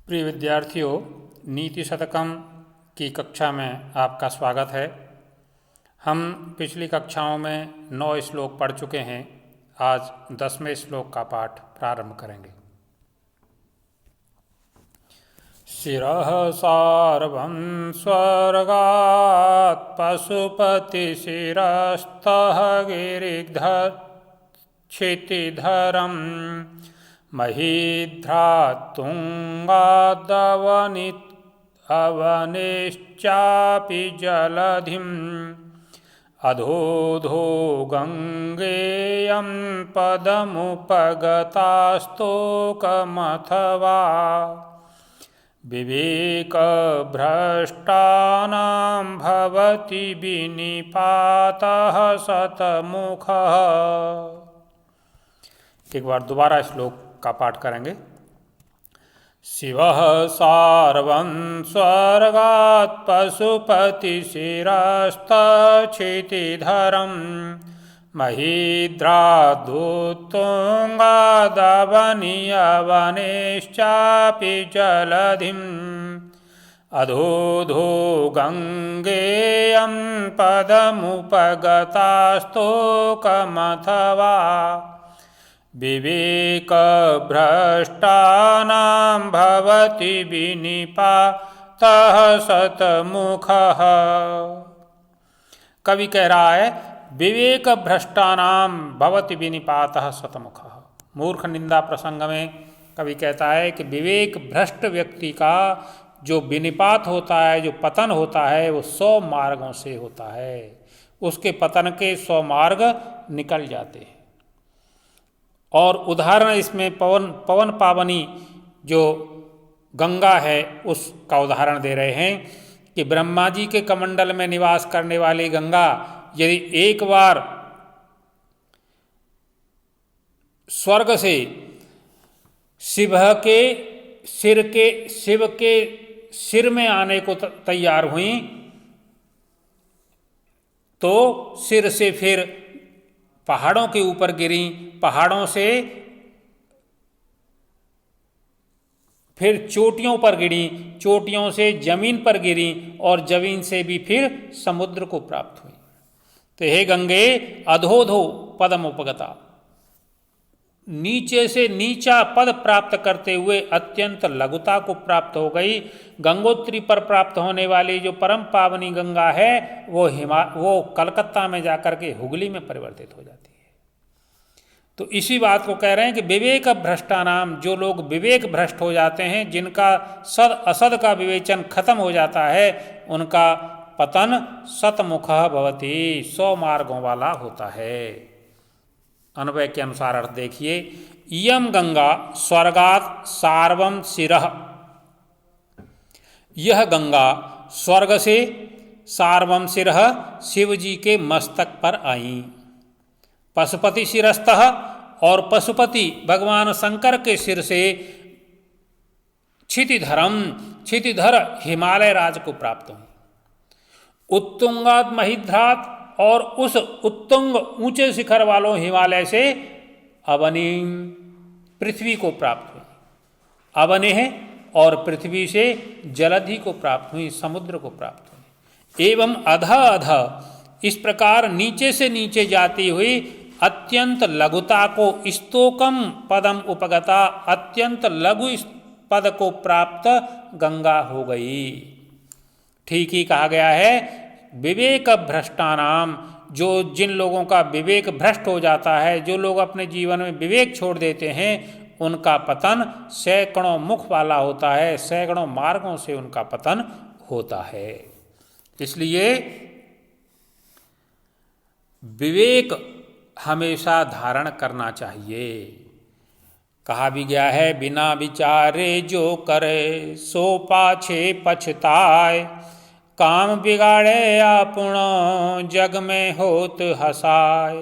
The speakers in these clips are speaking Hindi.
प्रिय विद्यार्थियों, नीति शतकम की कक्षा में आपका स्वागत है। हम पिछली कक्षाओं में 9 श्लोक पढ़ चुके हैं। आज 10वें श्लोक का पाठ प्रारंभ करेंगे। शिरः सार्वं स्वर्गात् पशुपति शिरस्तः गिरिधर क्षितिधरम् महीध्रातुङ्गादवनिश्चापि जलधिम् अधोधो गङ्गेयं पदमुपगतास्तोकमथवा विवेकभ्रष्टानां भवति विनिपातः शतमुखः। एक बार दोबारा श्लोक का पाठ करेंगे। शिवः सार्वं स्वर्गात् पशुपति शिरस्तक्षितिधरं महीध्रादुत्तुङ्गादवनियवनेश्चापि जलधिम् अधोधो गङ्गेयं पदमुपगतास्तोकमथवा विवेकभ्रष्टानां भवति विनिपातः शतमुखः। कवि कह रहा है, विवेक भ्रष्टानां भवति विनिपातः शतमुखः। मूर्ख निंदा प्रसंग में कवि कहता है कि विवेक भ्रष्ट व्यक्ति का जो विनिपात होता है, जो पतन होता है, वो 100 मार्गों से होता है। उसके पतन के 100 मार्ग निकल जाते हैं। और उदाहरण इसमें पवन पावनी जो गंगा है उसका उदाहरण दे रहे हैं कि ब्रह्मा जी के कमंडल में निवास करने वाली गंगा यदि एक बार स्वर्ग से शिव के सिर में आने को तैयार हुई तो सिर से फिर पहाड़ों के ऊपर गिरी, पहाड़ों से फिर चोटियों पर गिरी, चोटियों से जमीन पर गिरी और जमीन से भी फिर समुद्र को प्राप्त हुई। तो हे गंगे अधोधो पदम उपगता, नीचे से नीचा पद प्राप्त करते हुए अत्यंत लघुता को प्राप्त हो गई। गंगोत्री पर प्राप्त होने वाली जो परम पावनी गंगा है वो कलकत्ता में जाकर के हुगली में परिवर्तित हो जाती है। तो इसी बात को कह रहे हैं कि विवेक भ्रष्टानाम, जो लोग विवेक भ्रष्ट हो जाते हैं, जिनका सद असद का विवेचन खत्म हो जाता है, उनका पतन शतमुखः भवति, 100 मार्गों वाला होता है। अन्वय के अनुसार अर्थ देखिए। इयं गंगा स्वर्गात् सार्वं शिरः, यह गंगा स्वर्ग से सार्वं शिरः शिव जी के मस्तक पर आई। पशुपति शिरस्तः, और पशुपति भगवान शंकर के सिर से क्षितिधर हिमालय राज को प्राप्त हुई। उत्तुंगात् महीध्रात्, और उस उत्तुंग ऊंचे शिखर वालों हिमालय से अवनीम पृथ्वी को प्राप्त हुई। अवने है और पृथ्वी से जलधि को प्राप्त हुई, समुद्र को प्राप्त हुई। एवं अध इस प्रकार नीचे से नीचे जाती हुई अत्यंत लघुता को स्तोकम पदम उपगता, अत्यंत लघु पद को प्राप्त गंगा हो गई। ठीक ही कहा गया है, विवेक भ्रष्टानाम, जो जिन लोगों का विवेक भ्रष्ट हो जाता है, जो लोग अपने जीवन में विवेक छोड़ देते हैं, उनका पतन सैकड़ों मुख वाला होता है, सैकड़ों मार्गों से उनका पतन होता है। इसलिए विवेक हमेशा धारण करना चाहिए। कहा भी गया है, बिना विचारे जो करे सो पाछे पछताए, काम बिगाड़े आपुणो जग में होत हसाए।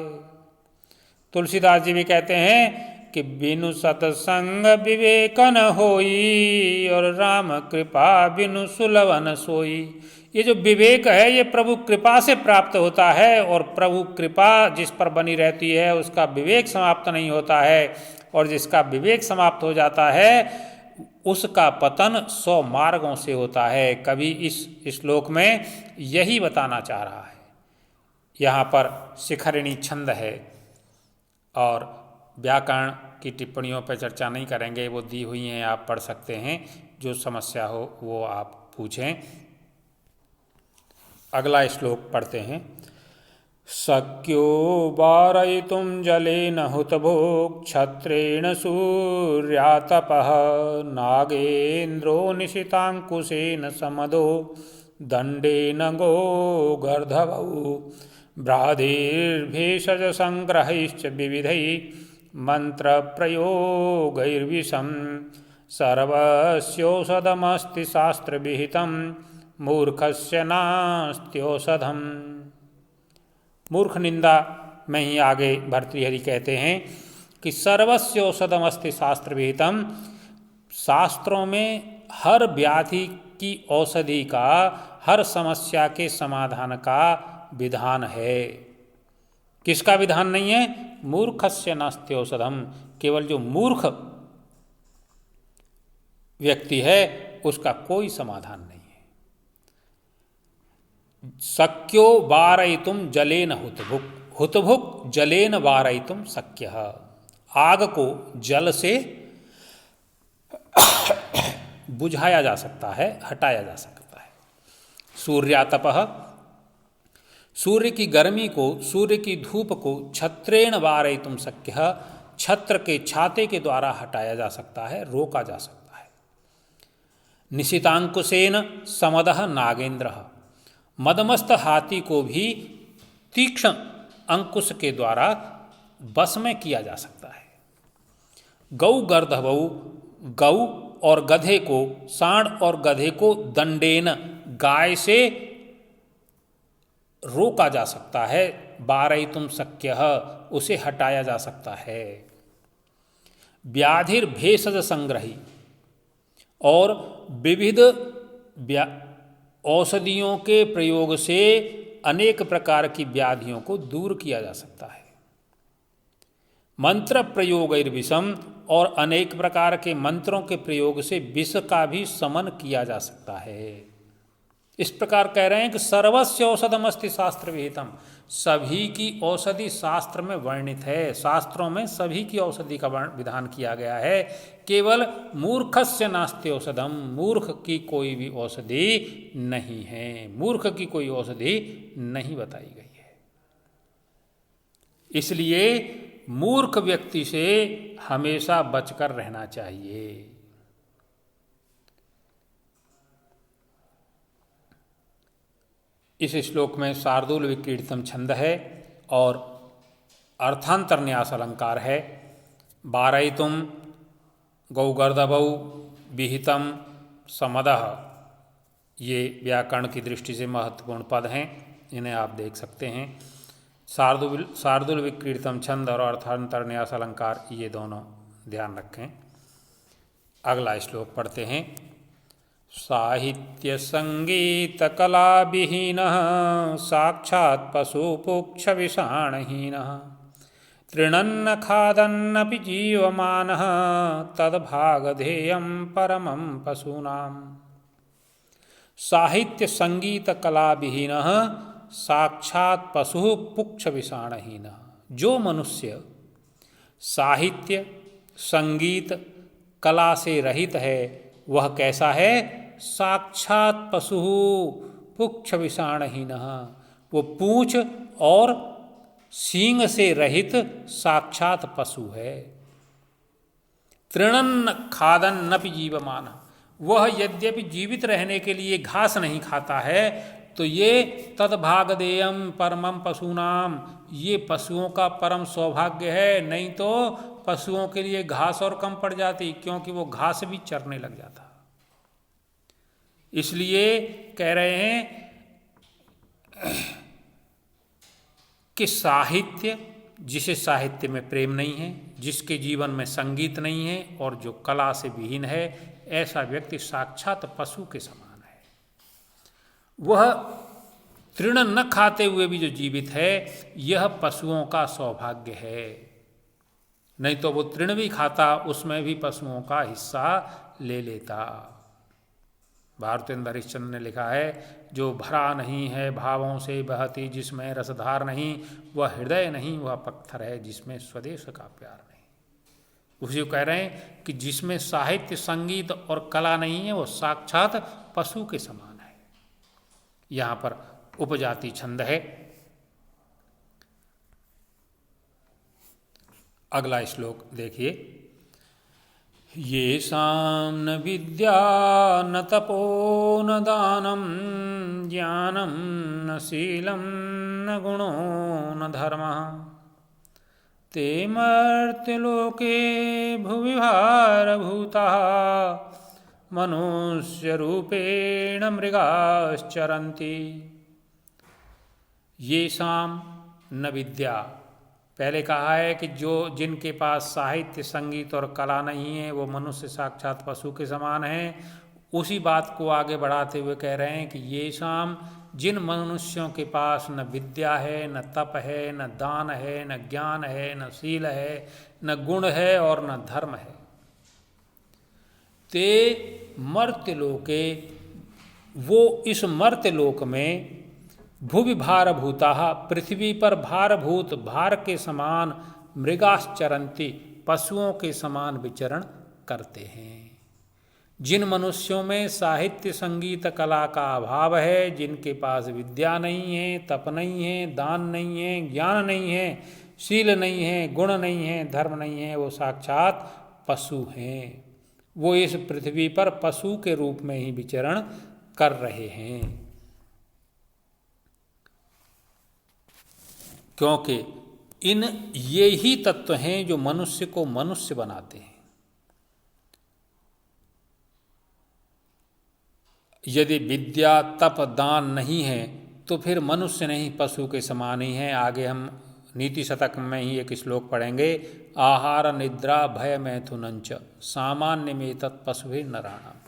तुलसीदास जी भी कहते हैं कि बिनु सतसंग विवेक न होई, और राम कृपा बिनु सुलभन सोई। ये जो विवेक है ये प्रभु कृपा से प्राप्त होता है, और प्रभु कृपा जिस पर बनी रहती है उसका विवेक समाप्त नहीं होता है, और जिसका विवेक समाप्त हो जाता है उसका पतन 100 मार्गों से होता है। कवि इस श्लोक में यही बताना चाह रहा है। यहाँ पर शिखरिणी छंद है और व्याकरण की टिप्पणियों पर चर्चा नहीं करेंगे, वो दी हुई हैं, आप पढ़ सकते हैं। जो समस्या हो वो आप पूछें। अगला श्लोक पढ़ते हैं। शक्यो वारयितुं जलेन हुतभुक् क्षत्रेण सूर्यातपः नागेन्द्रो निशिताङ्कुशेन समदो दण्डेन गोगर्धवौ भ्रादिर्भेषज संग्रहैश्च विविधैः मन्त्रप्रयोगैर्विषं सर्वस्योषधमस्ति शास्त्रविहितं मूर्खस्य नास्त्यौषधम्। मूर्ख निंदा में ही आगे भर्तृहरि कहते हैं कि सर्वस्य औषधमस्ति शास्त्र विहितम, शास्त्रों में हर व्याधि की औषधि का, हर समस्या के समाधान का विधान है। किसका विधान नहीं है? मूर्खस्य नास्ति औषधम। केवल जो मूर्ख व्यक्ति है उसका कोई समाधान नहीं है। शक्यो वारयितुम जलेन हुतभुक्, हुतभुक् जलेन वारयितुम शक्यः। आग को जल से बुझाया जा सकता है, हटाया जा सकता है। सूर्यातपः, सूर्य की गर्मी को, सूर्य की धूप को छत्रेण वारयितुम शक्यः, छत्र के छाते के द्वारा हटाया जा सकता है, रोका जा सकता है। निशितांकुशेन समदः नागेन्द्रः, मदमस्त हाथी को भी तीक्ष्ण अंकुश के द्वारा बस में किया जा सकता है। गौ गर्धवौ, गौ और गधे को, सांड और गधे को दंडेन, गाय से रोका जा सकता है। वारयितुम शक्यः, उसे हटाया जा सकता है। व्याधिर भेषज संग्रही, और विविध औषधियों के प्रयोग से अनेक प्रकार की व्याधियों को दूर किया जा सकता है। मंत्र प्रयोगैर्विषम, और अनेक प्रकार के मंत्रों के प्रयोग से विष का भी शमन किया जा सकता है। इस प्रकार कह रहे हैं कि सर्वस्य औषधमस्ति शास्त्र विहितम, सभी की औषधि शास्त्र में वर्णित है। शास्त्रों में सभी की औषधि का विधान किया गया है। केवल मूर्खस्य नास्ति औषधम, मूर्ख की कोई भी औषधि नहीं है, मूर्ख की कोई औषधि नहीं बताई गई है। इसलिए मूर्ख व्यक्ति से हमेशा बचकर रहना चाहिए। इस श्लोक में शार्दूल विक्रीडितम छंद है और अर्थांतर न्यास अलंकार है। वारयितुम गौगर्धवौ विहितम समदः, ये व्याकरण की दृष्टि से महत्वपूर्ण पद हैं, इन्हें आप देख सकते हैं। शार्दूल विक्रीडितम छंद और अर्थांतर न्यास अलंकार, ये दोनों ध्यान रखें। अगला श्लोक पढ़ते हैं। साहित्य संगीत कला विहीनः साक्षात् पशुपुक्ष विषाणहीनः तृणन्न खादन्नपि जीवमानः तद्भागधेयं परमं पशूनाम्। साहित्य संगीत कला विहीनः साक्षात् पशुपुक्ष विषाणहीनः। जो मनुष्य साहित्य संगीत कला से रहित है वह कैसा है? साक्षात् पशु पुक्ष विषाणहीनः, वो पूंछ और सींग से रहित साक्षात पशु है। तृणन्न खादन्नपि जीवमानः, वह यद्यपि जीवित रहने के लिए घास नहीं खाता है तो ये तद्भागधेयम परमं पशूनाम, ये पशुओं का परम सौभाग्य है। नहीं तो पशुओं के लिए घास और कम पड़ जाती, क्योंकि वो घास भी चरने लग जाता। इसलिए कह रहे हैं कि साहित्य, जिसे साहित्य में प्रेम नहीं है, जिसके जीवन में संगीत नहीं है और जो कला से विहीन है, ऐसा व्यक्ति साक्षात पशु के समान है। वह तृण न खाते हुए भी जो जीवित है, यह पशुओं का सौभाग्य है। नहीं तो वो तृण भी खाता, उसमें भी पशुओं का हिस्सा ले लेता। भारतेंद्र हरिश्चंद्र ने लिखा है, जो भरा नहीं है भावों से बहती, जिसमें रसधार नहीं, वह हृदय नहीं, वह पत्थर है जिसमें स्वदेश का प्यार नहीं। उसी को कह रहे हैं कि जिसमें साहित्य, संगीत और कला नहीं है, वो साक्षात पशु के समान है। यहाँ पर उपजाति छंद है। अगला श्लोक देखिए, येषां न विद्या न तपो न दानं ज्ञानं न शीलं न गुणो न धर्मः ते मर्त्यलोके भुवि भारभूताः मनुष्यरूपेण मृगाश्चरन्ति। येषां न विद्या, पहले कहा है कि जो जिनके पास साहित्य, संगीत और कला नहीं है, वो मनुष्य साक्षात पशु के समान है। उसी बात को आगे बढ़ाते हुए कह रहे हैं कि ये शाम, जिन मनुष्यों के पास न विद्या है, न तप है, न दान है, न ज्ञान है, न शील है, न गुण है और न धर्म है, ते मर्त्यलोके, वो इस मर्त्यलोक में भुवि भारभूता, पृथ्वी पर भारभूत, भार के समान, मृगाश्चरन्ति, पशुओं के समान विचरण करते हैं। जिन मनुष्यों में साहित्य, संगीत, कला का अभाव है, जिनके पास विद्या नहीं है, तप नहीं है, दान नहीं है, ज्ञान नहीं है, शील नहीं है, गुण नहीं है, धर्म नहीं है, वो साक्षात पशु हैं। वो इस पृथ्वी पर पशु के रूप में ही विचरण कर रहे हैं, क्योंकि ये ही तत्व हैं जो मनुष्य को मनुष्य बनाते हैं। यदि विद्या, तप, दान नहीं है तो फिर मनुष्य नहीं, पशु के समान ही है। आगे हम नीति शतक में ही एक श्लोक पढ़ेंगे, आहार निद्रा भय मैथुनंच सामान्य में तत्पशुभि नराणाम।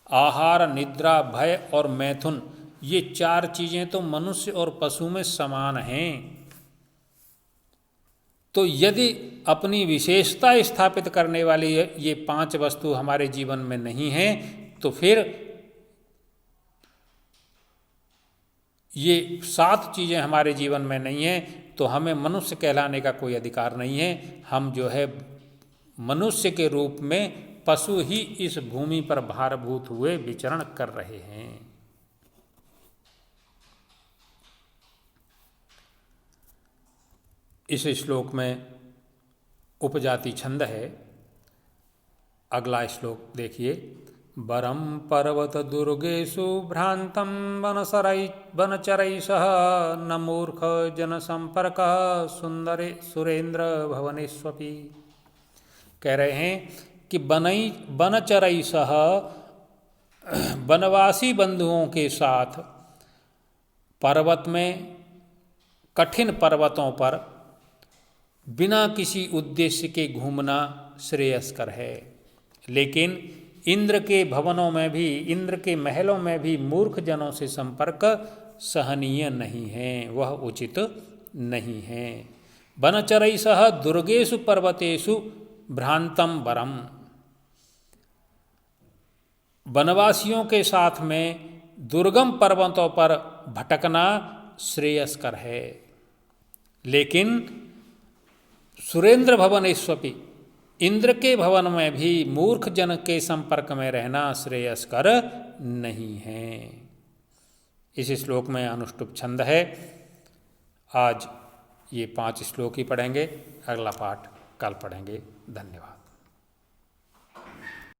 आहार, निद्रा, भय और मैथुन, ये चार चीजें तो मनुष्य और पशु में समान हैं। तो यदि अपनी विशेषता स्थापित करने वाली ये पांच वस्तु हमारे जीवन में नहीं है, तो फिर ये सात चीजें हमारे जीवन में नहीं है, तो हमें मनुष्य कहलाने का कोई अधिकार नहीं है। हम जो है मनुष्य के रूप में पशु ही इस भूमि पर भारभूत हुए विचरण कर रहे हैं। इस श्लोक में उपजाति छंद है। अगला श्लोक देखिए, वरम पर्वत दुर्गेषु भ्रांतं वनचरैः सह न मूर्ख जन संपर्क सुंदरे सुरेंद्र भवनेष्वपि। कह रहे हैं कि वनचरैः सह, वनवासी बंधुओं के साथ पर्वत में, कठिन पर्वतों पर बिना किसी उद्देश्य के घूमना श्रेयस्कर है। लेकिन इंद्र के भवनों में भी, इंद्र के महलों में भी मूर्ख जनों से संपर्क सहनीय नहीं है, वह उचित नहीं है। वनचरैः सह दुर्गेषु पर्वतेषु भ्रांतं वरम, वनवासियों के साथ में दुर्गम पर्वतों पर भटकना श्रेयस्कर है, लेकिन सुरेंद्र भवनेष्वपि, इंद्र के भवन में भी मूर्ख जन के संपर्क में रहना श्रेयस्कर नहीं है। इस श्लोक में अनुष्टुप छंद है। आज ये 5 श्लोक ही पढ़ेंगे, अगला पाठ कल पढ़ेंगे। धन्यवाद।